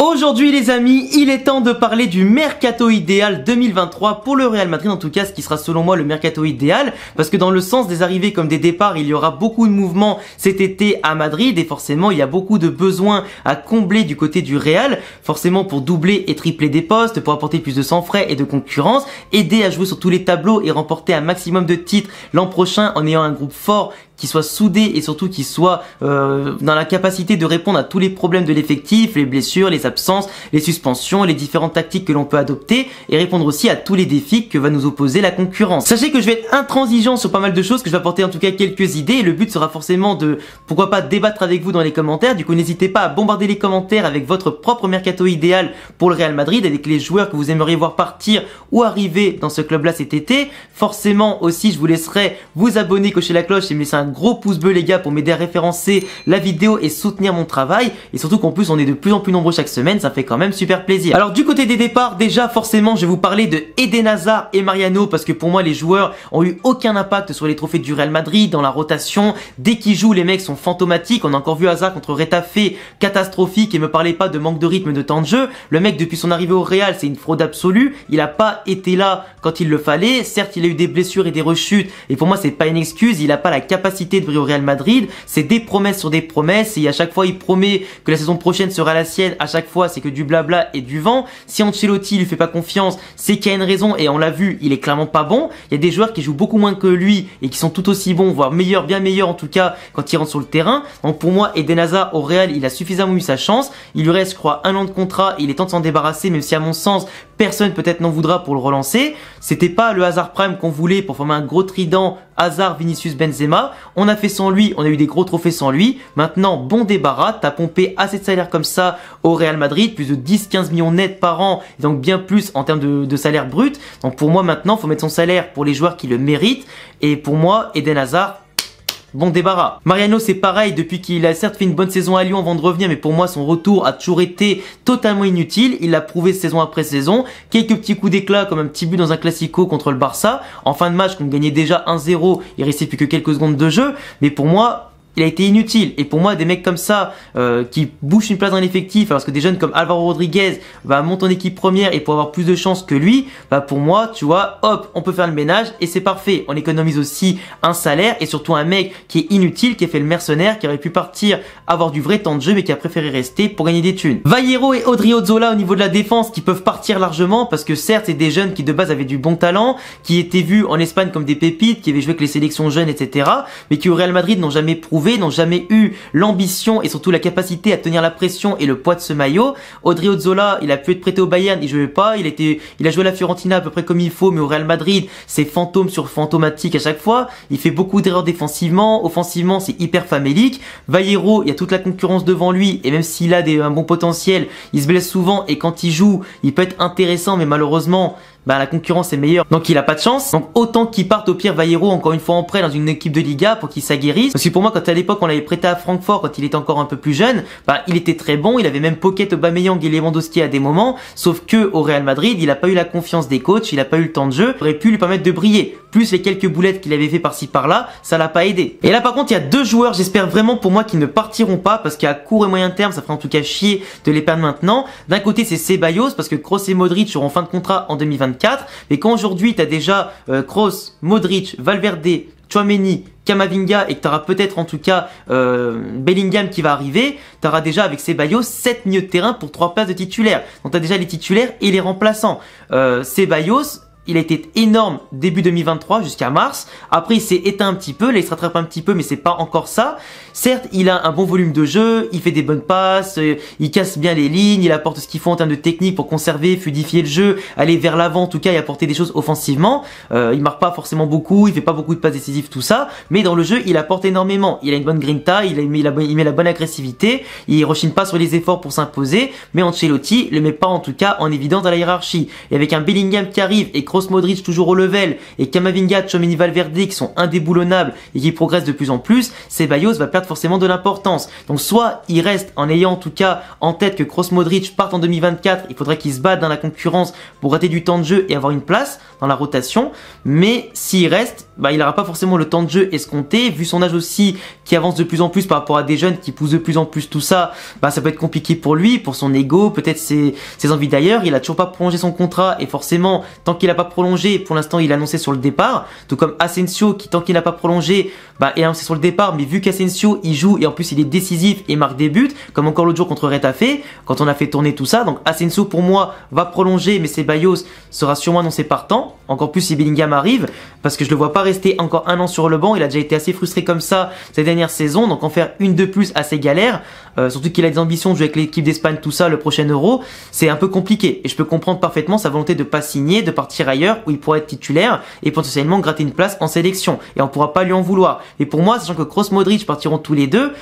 Aujourd'hui les amis, il est temps de parler du mercato idéal 2023 pour le Real Madrid, en tout cas ce qui sera selon moi le mercato idéal, parce que dans le sens des arrivées comme des départs, il y aura beaucoup de mouvements cet été à Madrid et forcément il y a beaucoup de besoins à combler du côté du Real, forcément pour doubler et tripler des postes, pour apporter plus de sang frais et de concurrence, aider à jouer sur tous les tableaux et remporter un maximum de titres l'an prochain en ayant un groupe fort qui soit soudé et surtout qui soit dans la capacité de répondre à tous les problèmes de l'effectif, les blessures, les absences, les suspensions, les différentes tactiques que l'on peut adopter et répondre aussi à tous les défis que va nous opposer la concurrence. Sachez que je vais être intransigeant sur pas mal de choses, que je vais apporter en tout cas quelques idées et le but sera forcément de, pourquoi pas, débattre avec vous dans les commentaires. Du coup n'hésitez pas à bombarder les commentaires avec votre propre mercato idéal pour le Real Madrid, avec les joueurs que vous aimeriez voir partir ou arriver dans ce club là cet été. Forcément aussi je vous laisserai vous abonner, cocher la cloche et me laisser un gros pouce bleu les gars pour m'aider à référencer la vidéo et soutenir mon travail, et surtout qu'en plus on est de plus en plus nombreux chaque semaine, ça fait quand même super plaisir. Alors du côté des départs, déjà forcément je vais vous parler de Eden Hazard et Mariano, parce que pour moi les joueurs ont eu aucun impact sur les trophées du Real Madrid, dans la rotation, dès qu'ils jouent les mecs sont fantomatiques. On a encore vu Hazard contre Retafe, catastrophique, et me parlez pas de manque de rythme, de temps de jeu. Le mec depuis son arrivée au Real c'est une fraude absolue, il a pas été là quand il le fallait. Certes il a eu des blessures et des rechutes, et pour moi c'est pas une excuse, il a pas la capacité de briller au Real Madrid, c'est des promesses sur des promesses, et à chaque fois il promet que la saison prochaine sera la sienne, à chaque fois c'est que du blabla et du vent. Si Ancelotti lui fait pas confiance, c'est qu'il y a une raison, et on l'a vu, il est clairement pas bon. Il y a des joueurs qui jouent beaucoup moins que lui et qui sont tout aussi bons, voire meilleurs, bien meilleurs en tout cas quand ils rentrent sur le terrain. Donc pour moi Eden Hazard au Real, il a suffisamment eu sa chance, il lui reste je crois 1 an de contrat, il est temps de s'en débarrasser, même si à mon sens personne peut-être n'en voudra pour le relancer. C'était pas le Hazard Prime qu'on voulait pour former un gros trident Hazard, Vinicius, Benzema. On a fait sans lui, on a eu des gros trophées sans lui. Maintenant, bon débarras, t'as pompé assez de salaire comme ça au Real Madrid, plus de 10-15 millions nets par an, et donc bien plus en termes de salaire brut. Donc pour moi maintenant, faut mettre son salaire pour les joueurs qui le méritent, et pour moi, Eden Hazard, bon débarras. Mariano c'est pareil, depuis qu'il a certes fait une bonne saison à Lyon avant de revenir, mais pour moi son retour a toujours été totalement inutile. Il l'a prouvé saison après saison, quelques petits coups d'éclat comme un petit but dans un classico contre le Barça. En fin de match qu'on gagnait déjà 1-0, il restait plus que quelques secondes de jeu, mais pour moi il a été inutile. Et pour moi des mecs comme ça qui bouchent une place dans l'effectif, alors que des jeunes comme Alvaro Rodriguez va monter en équipe première et pour avoir plus de chances que lui, bah pour moi tu vois, hop, on peut faire le ménage et c'est parfait. On économise aussi un salaire, et surtout un mec qui est inutile, qui a fait le mercenaire, qui aurait pu partir avoir du vrai temps de jeu mais qui a préféré rester pour gagner des thunes. Vallejo et Odriozola au niveau de la défense qui peuvent partir largement, parce que certes c'est des jeunes qui de base avaient du bon talent, qui étaient vus en Espagne comme des pépites, qui avaient joué avec les sélections jeunes etc, mais qui au Real Madrid n'ont jamais prouvé, n'ont jamais eu l'ambition et surtout la capacité à tenir la pression et le poids de ce maillot. Odriozola, il a pu être prêté au Bayern, il jouait pas, il a joué à la Fiorentina à peu près comme il faut, mais au Real Madrid, c'est fantôme sur fantomatique à chaque fois. Il fait beaucoup d'erreurs défensivement, offensivement, c'est hyper famélique. Vallejo, il y a toute la concurrence devant lui, et même s'il a un bon potentiel, il se blesse souvent, et quand il joue, il peut être intéressant, mais malheureusement, bah la concurrence est meilleure, donc il a pas de chance. Donc autant qu'il parte au pire Vallejo encore une fois en prêt dans une équipe de Liga pour qu'il s'aguerrisse, parce que pour moi quand à l'époque on l'avait prêté à Francfort quand il était encore un peu plus jeune, bah il était très bon, il avait même Pocket, Aubameyang et Lewandowski à des moments, sauf que au Real Madrid il a pas eu la confiance des coachs, il a pas eu le temps de jeu, aurait pu lui permettre de briller, plus les quelques boulettes qu'il avait fait par-ci par-là, ça l'a pas aidé. Et là par contre il y a deux joueurs, j'espère vraiment pour moi qu'ils ne partiront pas, parce qu'à court et moyen terme ça ferait en tout cas chier de les perdre maintenant. D'un côté c'est Ceballos, parce que Kroos et Modric seront en fin de contrat en 2024, et quand aujourd'hui tu as déjà Kroos, Modric, Valverde, Tchouaméni, Camavinga, et que tu auras peut-être en tout cas Bellingham qui va arriver, tu auras déjà avec Ceballos 7 milieux de terrain pour 3 places de titulaires. Donc tu as déjà les titulaires et les remplaçants. Ceballos, il a été énorme début 2023 jusqu'à mars. Après, il s'est éteint un petit peu. Là, il se rattrape un petit peu, mais c'est pas encore ça. Certes, il a un bon volume de jeu, il fait des bonnes passes, il casse bien les lignes, il apporte ce qu'il faut en termes de technique pour conserver, fluidifier le jeu, aller vers l'avant en tout cas et apporter des choses offensivement. Il marque pas forcément beaucoup, il fait pas beaucoup de passes décisives, tout ça, mais dans le jeu, il apporte énormément. Il a une bonne grinta, il met la bonne agressivité, il rechigne pas sur les efforts pour s'imposer, mais Ancelotti le met pas en tout cas en évidence dans la hiérarchie. Et avec un Bellingham qui arrive et Kroos, Modric toujours au level, et Camavinga, Tchouaméni, Valverde qui sont indéboulonnables et qui progressent de plus en plus, Ceballos va perdre forcément de l'importance. Donc soit il reste en ayant en tout cas en tête que Kroos, Modric partent en 2024, il faudrait qu'ils se battent dans la concurrence pour rater du temps de jeu et avoir une place dans la rotation, mais s'il reste, il n'aura pas forcément le temps de jeu escompté, vu son âge aussi qui avance de plus en plus par rapport à des jeunes qui poussent de plus en plus tout ça, ça peut être compliqué pour lui, pour son ego, peut-être ses envies d'ailleurs. Il a toujours pas prolongé son contrat et forcément, tant qu'il a pas prolongé, pour l'instant il a annoncé sur le départ, tout comme Asensio qui tant qu'il n'a pas prolongé, est annoncé sur le départ, mais vu qu'Asensio il joue et en plus il est décisif et marque des buts, comme encore l'autre jour contre Retafe, quand on a fait tourner tout ça, donc Asensio pour moi va prolonger, mais Ceballos sera sûrement annoncé partant, encore plus si Bellingham arrive, parce que je le vois pas rester encore un an sur le banc. Il a déjà été assez frustré comme ça cette dernière saison, donc en faire une de plus assez galère, surtout qu'il a des ambitions de jouer avec l'équipe d'Espagne, tout ça, le prochain Euro, c'est un peu compliqué, et je peux comprendre parfaitement sa volonté de pas signer, de partir ailleurs où il pourrait être titulaire et potentiellement gratter une place en sélection, et on pourra pas lui en vouloir. Et pour moi, sachant que Kroos, Modric partiront tous les deux,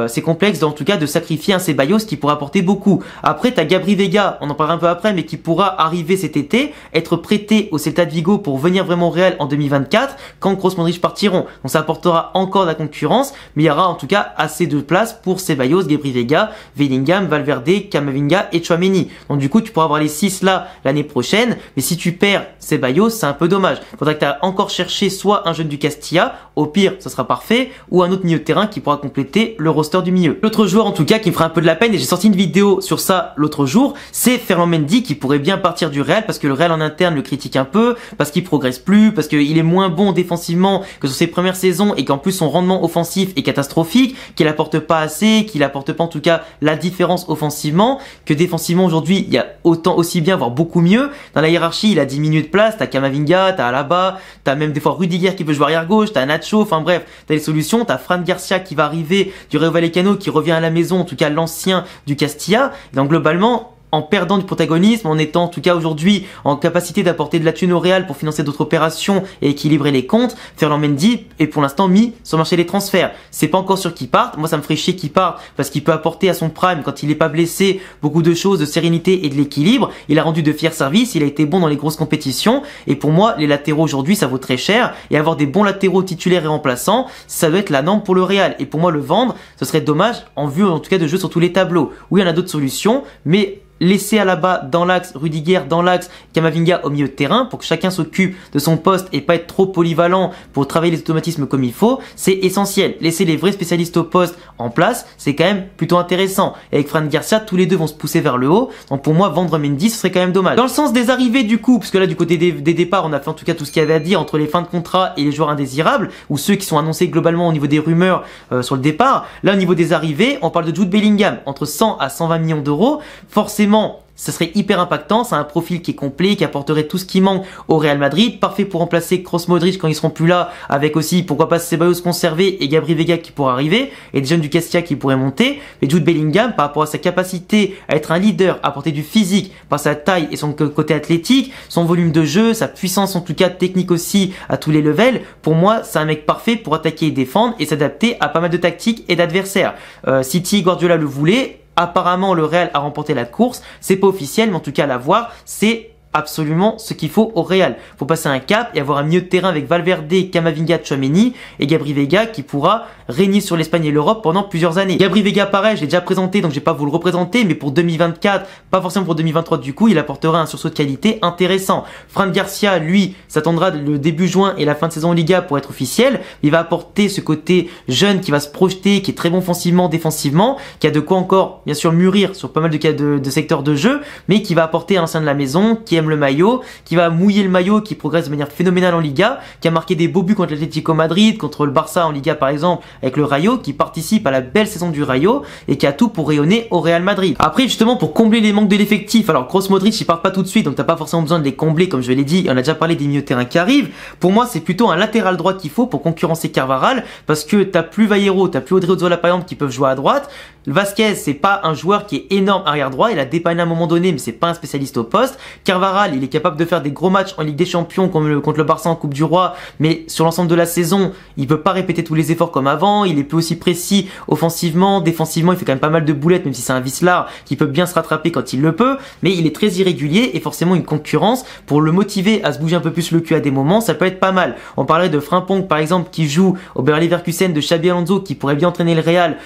c'est complexe en tout cas de sacrifier un Ceballos qui pourra apporter beaucoup. Après t'as Gabri Veiga, on en parlera un peu après, mais qui pourra arriver cet été, être prêté au Celta de Vigo pour venir vraiment au Real en 2024 quand Kroos, Modric partiront. Donc ça apportera encore de la concurrence, mais il y aura en tout cas assez de place pour Ceballos, Gabri Veiga, Bellingham, Valverde, Camavinga et Tchouaméni. Donc du coup tu pourras avoir les 6 là l'année prochaine, mais si tu perds Ceballos, c'est un peu dommage. Faudra que tu as encore cherché soit un jeune du Castilla, au pire ça sera parfait, ou un autre milieu de terrain qui pourra compléter le roster du milieu. L'autre joueur en tout cas qui me fera un peu de la peine, et j'ai sorti une vidéo sur ça l'autre jour, c'est Ferland Mendy qui pourrait bien partir du Real, parce que le Real en interne le critique un peu, parce qu'il progresse plus, parce qu'il est moins bon défensivement que sur ses premières saisons, et qu'en plus son rendement offensif est catastrophique, qu'il apporte pas assez, qu'il apporte pas en tout cas la différence offensivement, que défensivement aujourd'hui il y a autant aussi bien, voire beaucoup mieux. Dans la hiérarchie il a 10 minutes de place, t'as Camavinga, t'as Alaba, t'as même des fois Rudiger qui peut jouer arrière gauche, t'as Nacho, enfin bref, t'as les solutions, t'as Fran Garcia qui va arriver du Rayo Vallecano, qui revient à la maison, en tout cas l'ancien du Castilla. Donc globalement, en perdant du protagonisme, en étant en tout cas aujourd'hui en capacité d'apporter de la thune au Real pour financer d'autres opérations et équilibrer les comptes, Ferland Mendy est pour l'instant mis sur le marché des transferts. C'est pas encore sûr qu'il parte. Moi ça me ferait chier qu'il parte parce qu'il peut apporter à son prime, quand il est pas blessé, beaucoup de choses, de sérénité et de l'équilibre. Il a rendu de fiers services, il a été bon dans les grosses compétitions, et pour moi les latéraux aujourd'hui ça vaut très cher, et avoir des bons latéraux titulaires et remplaçants, ça doit être la norme pour le Real. Et pour moi le vendre, ce serait dommage en vue en tout cas de jeu sur tous les tableaux. Oui, il y en a d'autres solutions, mais laisser Alaba dans l'axe, Rudiger dans l'axe, Camavinga au milieu de terrain pour que chacun s'occupe de son poste et pas être trop polyvalent pour travailler les automatismes comme il faut, c'est essentiel. Laisser les vrais spécialistes au poste en place, c'est quand même plutôt intéressant. Et avec Fran Garcia, tous les deux vont se pousser vers le haut. Donc pour moi, vendre Mendy, ce serait quand même dommage. Dans le sens des arrivées du coup, parce que là du côté des départs, on a fait en tout cas tout ce qu'il y avait à dire entre les fins de contrat et les joueurs indésirables, ou ceux qui sont annoncés globalement au niveau des rumeurs sur le départ. Là au niveau des arrivées, on parle de Jude Bellingham, entre 100 à 120 millions d'euros. Forcément, ça serait hyper impactant, c'est un profil qui est complet, qui apporterait tout ce qui manque au Real Madrid, parfait pour remplacer Kroos, Modric quand ils seront plus là, avec aussi pourquoi pas Ceballos conservé et Gabri Veiga qui pourra arriver, et des jeunes du Castilla qui pourraient monter. Mais Jude Bellingham, par rapport à sa capacité à être un leader, à apporter du physique par sa taille et son côté athlétique, son volume de jeu, sa puissance en tout cas technique aussi à tous les levels, pour moi c'est un mec parfait pour attaquer et défendre et s'adapter à pas mal de tactiques et d'adversaires. City, Guardiola le voulait. Apparemment, le Real a remporté la course. C'est pas officiel, mais en tout cas, à la voir, c'est absolument ce qu'il faut au Real. Faut passer un cap et avoir un milieu de terrain avec Valverde, Camavinga, Tchouaméni et Gabri Veiga qui pourra régner sur l'Espagne et l'Europe pendant plusieurs années. Gabri Veiga, pareil, je l'ai déjà présenté, donc je vais pas vous le représenter, mais pour 2024, pas forcément pour 2023 du coup, il apportera un sursaut de qualité intéressant. Fran Garcia, lui, s'attendra le début juin et la fin de saison en Liga pour être officiel. Il va apporter ce côté jeune qui va se projeter, qui est très bon offensivement, défensivement, qui a de quoi encore, bien sûr, mûrir sur pas mal de secteurs de jeu, mais qui va apporter un ancien de la maison, qui aime le maillot, qui va mouiller le maillot, qui progresse de manière phénoménale en Liga, qui a marqué des beaux buts contre l'Atlético Madrid, contre le Barça en Liga par exemple, avec le Rayo, qui participe à la belle saison du Rayo et qui a tout pour rayonner au Real Madrid. Après justement pour combler les manques de l'effectif, alors Kroos, Modric ils partent pas tout de suite, donc t'as pas forcément besoin de les combler comme je l'ai dit, et on a déjà parlé des milieux de terrain qui arrivent. Pour moi c'est plutôt un latéral droit qu'il faut pour concurrencer Carvajal, parce que t'as plus Vallejo, t'as plus Odriozola par exemple qui peuvent jouer à droite. Vasquez c'est pas un joueur qui est énorme arrière droit, il a dépanné à un moment donné mais c'est pas un spécialiste au poste. Carvajal il est capable de faire des gros matchs en Ligue des Champions comme contre le Barça en Coupe du Roi, mais sur l'ensemble de la saison il peut pas répéter tous les efforts comme avant, il est plus aussi précis offensivement, défensivement il fait quand même pas mal de boulettes même si c'est un vicelard qui peut bien se rattraper quand il le peut, mais il est très irrégulier et forcément une concurrence pour le motiver à se bouger un peu plus le cul à des moments, ça peut être pas mal. On parlait de Frimpong par exemple qui joue au Bayer Leverkusen, de Xabi Alonso qui pourrait bien entraîner le Real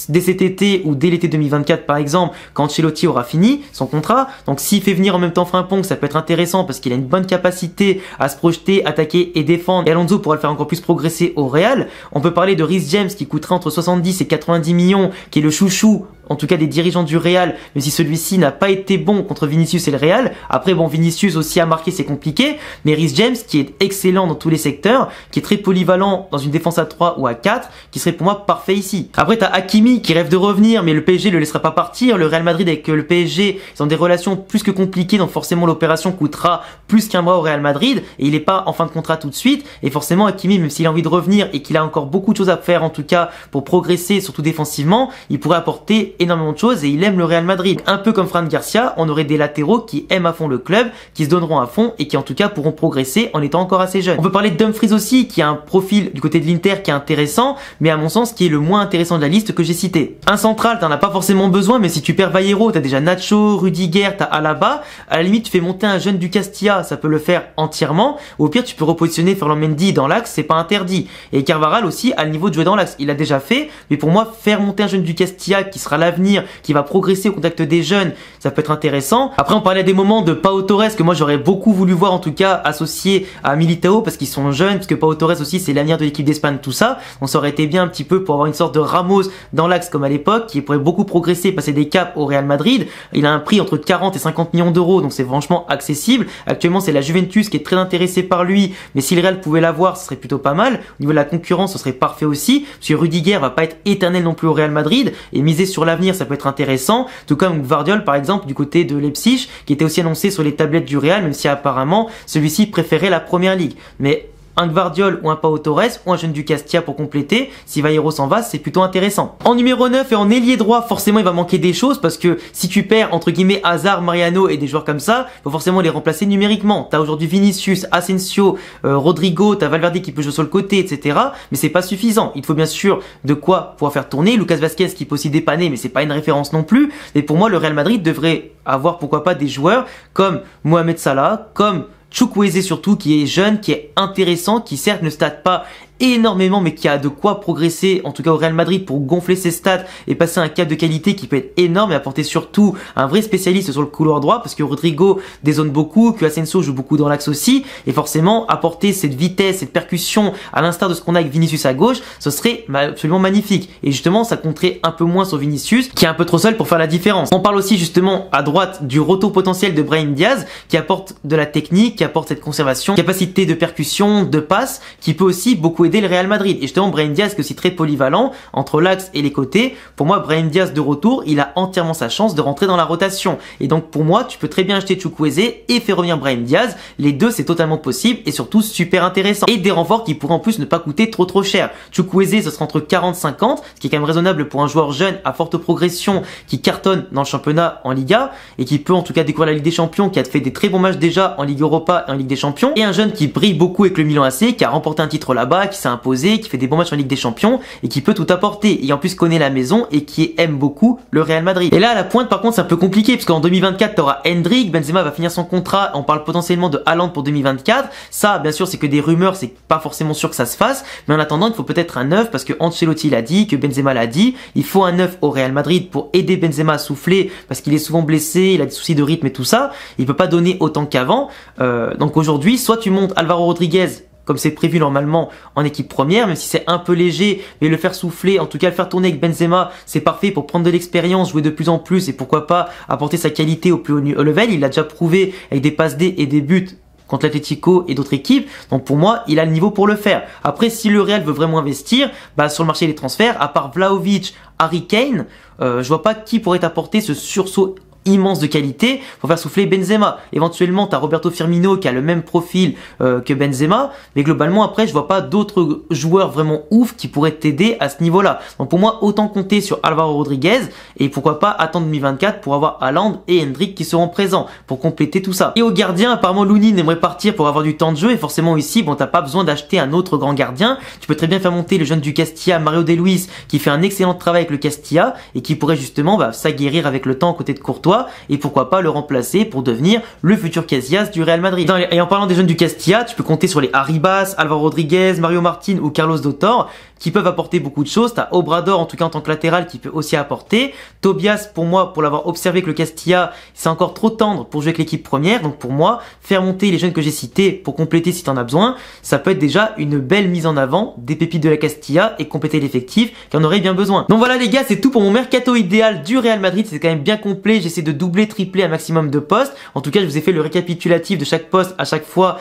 dès cet été ou dès l'été 2024 par exemple quand Ancelotti aura fini son contrat, donc s'il fait venir en même temps Frimpong Frimpong, ça peut être intéressant parce qu'il a une bonne capacité à se projeter, attaquer et défendre. Et Alonso pourra le faire encore plus progresser au Real. On peut parler de Reece James qui coûterait entre 70 et 90 millions, qui est le chouchou en tout cas des dirigeants du Real, mais si celui-ci n'a pas été bon contre Vinicius et le Real. Après bon, Vinicius aussi a marqué, c'est compliqué, mais Reece James qui est excellent dans tous les secteurs, qui est très polyvalent dans une défense à 3 ou à 4, qui serait pour moi parfait ici. Après t'as Hakimi qui rêve de revenir, mais le PSG le laissera pas partir. Le Real Madrid avec le PSG, ils ont des relations plus que compliquées, donc forcément l'opération coûtera plus qu'un bras au Real Madrid, et il est pas en fin de contrat tout de suite, et forcément Hakimi, même s'il a envie de revenir et qu'il a encore beaucoup de choses à faire en tout cas pour progresser, surtout défensivement, il pourrait apporter énormément de choses et il aime le Real Madrid. Un peu comme Fran Garcia, on aurait des latéraux qui aiment à fond le club, qui se donneront à fond et qui en tout cas pourront progresser en étant encore assez jeunes. On peut parler de Dumfries aussi, qui a un profil du côté de l'Inter qui est intéressant, mais à mon sens qui est le moins intéressant de la liste que j'ai cité. Un central, t'en as pas forcément besoin, mais si tu perds Vallejo, t'as déjà Nacho, Rudiger, t'as Alaba. À la limite, tu fais monter un jeune du Castilla, ça peut le faire entièrement. Ou au pire, tu peux repositionner Ferland Mendy dans l'axe, c'est pas interdit. Et Carvajal aussi a le niveau de jouer dans l'axe. Il l'a déjà fait, mais pour moi, faire monter un jeune du Castilla qui sera l'avenir, qui va progresser au contact des jeunes, ça peut être intéressant. Après on parlait à des moments de Pau Torres que moi j'aurais beaucoup voulu voir en tout cas associé à Militao parce qu'ils sont jeunes, parce que Pau Torres aussi c'est l'avenir de l'équipe d'Espagne, tout ça. Donc ça aurait été bien un petit peu pour avoir une sorte de Ramos dans l'axe comme à l'époque, qui pourrait beaucoup progresser, passer des caps au Real Madrid. Il a un prix entre 40 et 50 millions d'euros, donc c'est franchement accessible. Actuellement c'est la Juventus qui est très intéressée par lui, mais si le Real pouvait l'avoir, ce serait plutôt pas mal. Au niveau de la concurrence, ce serait parfait aussi, parce que Rudiger va pas être éternel non plus au Real Madrid, et miser sur l'avenir, ça peut être intéressant, tout comme Gvardiol par exemple du côté de Leipzig, qui était aussi annoncé sur les tablettes du Real, même si apparemment celui-ci préférait la première ligue. Mais un Gvardiol ou un Pau Torres ou un jeune du Castilla pour compléter, si Vallejo s'en va, c'est plutôt intéressant. En numéro 9 et en ailier droit, forcément il va manquer des choses parce que si tu perds entre guillemets Hazard, Mariano et des joueurs comme ça, faut forcément les remplacer numériquement. T'as aujourd'hui Vinicius, Asensio, Rodrigo, t'as Valverde qui peut jouer sur le côté, etc. Mais c'est pas suffisant. Il faut bien sûr de quoi pouvoir faire tourner. Lucas Vazquez qui peut aussi dépanner, mais c'est pas une référence non plus. Et pour moi, le Real Madrid devrait avoir pourquoi pas des joueurs comme Mohamed Salah, comme Chukwueze surtout, qui est jeune, qui est intéressant, qui certes ne stade pas énormément mais qui a de quoi progresser en tout cas au Real Madrid pour gonfler ses stats et passer un cap de qualité qui peut être énorme et apporter surtout un vrai spécialiste sur le couloir droit parce que Rodrigo dézone beaucoup, que Asensio joue beaucoup dans l'axe aussi et forcément apporter cette vitesse, cette percussion à l'instar de ce qu'on a avec Vinicius à gauche, ce serait absolument magnifique et justement ça compterait un peu moins sur Vinicius qui est un peu trop seul pour faire la différence. On parle aussi justement à droite du retour potentiel de Brahim Diaz qui apporte de la technique, qui apporte cette conservation, capacité de percussion, de passe qui peut aussi beaucoup aider le Real Madrid. Et justement, Brahim Diaz qui est aussi très polyvalent entre l'axe et les côtés. Pour moi, Brahim Diaz de retour, il a entièrement sa chance de rentrer dans la rotation. Et donc pour moi, tu peux très bien acheter Chukwueze et faire revenir Brahim Diaz. Les deux, c'est totalement possible et surtout super intéressant. Et des renforts qui pourraient en plus ne pas coûter trop cher. Chukwueze, ce sera entre 40-50, ce qui est quand même raisonnable pour un joueur jeune à forte progression qui cartonne dans le championnat en Liga et qui peut en tout cas découvrir la Ligue des Champions, qui a fait des très bons matchs déjà en Ligue Europa et en Ligue des Champions. Et un jeune qui brille beaucoup avec le Milan AC, qui a remporté un titre là-bas, qui s'est imposé, qui fait des bons matchs en Ligue des Champions et qui peut tout apporter et en plus connaît la maison et qui aime beaucoup le Real Madrid. Et là à la pointe par contre c'est un peu compliqué parce qu'en 2024 t'auras Hendrik, Benzema va finir son contrat, on parle potentiellement de Haaland pour 2024. Ça bien sûr c'est que des rumeurs, c'est pas forcément sûr que ça se fasse, mais en attendant il faut peut-être un neuf parce que Ancelotti l'a dit, que Benzema l'a dit, il faut un neuf au Real Madrid pour aider Benzema à souffler parce qu'il est souvent blessé, il a des soucis de rythme et tout ça, il peut pas donner autant qu'avant. Donc aujourd'hui soit tu montes Alvaro Rodriguez comme c'est prévu normalement en équipe première, même si c'est un peu léger, mais le faire souffler, en tout cas le faire tourner avec Benzema, c'est parfait pour prendre de l'expérience, jouer de plus en plus et pourquoi pas apporter sa qualité au plus haut level. Il l'a déjà prouvé avec des passes D et des buts contre l'Atlético et d'autres équipes, donc pour moi il a le niveau pour le faire. Après si le Real veut vraiment investir, sur le marché des transferts, à part Vlahovic, Harry Kane, je vois pas qui pourrait apporter ce sursaut immense de qualité pour faire souffler Benzema. Éventuellement t'as Roberto Firmino qui a le même profil que Benzema, mais globalement après je vois pas d'autres joueurs vraiment ouf qui pourraient t'aider à ce niveau-là. Donc pour moi autant compter sur Alvaro Rodriguez et pourquoi pas attendre 2024 pour avoir Haaland et Hendrik qui seront présents pour compléter tout ça. Et au gardien apparemment Lunin aimerait partir pour avoir du temps de jeu et forcément ici bon t'as pas besoin d'acheter un autre grand gardien, tu peux très bien faire monter le jeune du Castilla Mario De Luis qui fait un excellent travail avec le Castilla et qui pourrait justement s'aguerrir avec le temps aux côtés de Courtois Courtois et pourquoi pas le remplacer pour devenir le futur Casillas du Real Madrid. Et en parlant des jeunes du Castilla, tu peux compter sur les Arribas, Alvaro Rodriguez, Mario Martin ou Carlos Dotor qui peuvent apporter beaucoup de choses. T'as Obrador en tout cas en tant que latéral qui peut aussi apporter. Tobias, pour moi, pour l'avoir observé que le Castilla, c'est encore trop tendre pour jouer avec l'équipe première. Donc pour moi, faire monter les jeunes que j'ai cités pour compléter si t'en as besoin, ça peut être déjà une belle mise en avant des pépites de la Castilla et compléter l'effectif qui en aurait bien besoin. Donc voilà les gars, c'est tout pour mon mercato idéal du Real Madrid. C'est quand même bien complet. J'essaie de doubler, tripler un maximum de postes. En tout cas, je vous ai fait le récapitulatif de chaque poste à chaque fois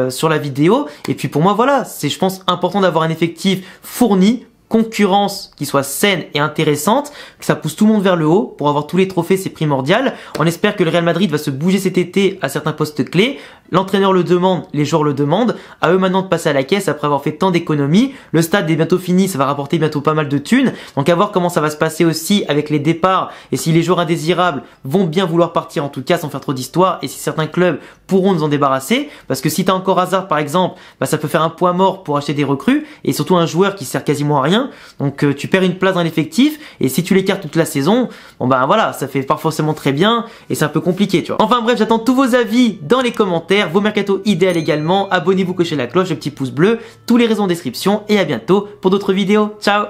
sur la vidéo. Et puis pour moi, voilà, c'est je pense important d'avoir un effectif fourni, concurrence qui soit saine et intéressante, que ça pousse tout le monde vers le haut. Pour avoir tous les trophées, c'est primordial. On espère que le Real Madrid va se bouger cet été à certains postes clés. L'entraîneur le demande, les joueurs le demandent. À eux maintenant de passer à la caisse après avoir fait tant d'économies. Le stade est bientôt fini, ça va rapporter bientôt pas mal de thunes. Donc à voir comment ça va se passer aussi avec les départs et si les joueurs indésirables vont bien vouloir partir en tout cas sans faire trop d'histoire et si certains clubs pourront nous en débarrasser. Parce que si t'as encore Hazard par exemple, bah ça peut faire un poids mort pour acheter des recrues et surtout un joueur qui sert quasiment à rien. Donc tu perds une place dans l'effectif et si tu l'écartes toute la saison, bon bah voilà, ça fait pas forcément très bien et c'est un peu compliqué, tu vois. Enfin bref, j'attends tous vos avis dans les commentaires, vos mercato idéal également. Abonnez-vous, cochez la cloche, le petit pouce bleu, tous les réseaux en description et à bientôt pour d'autres vidéos. Ciao.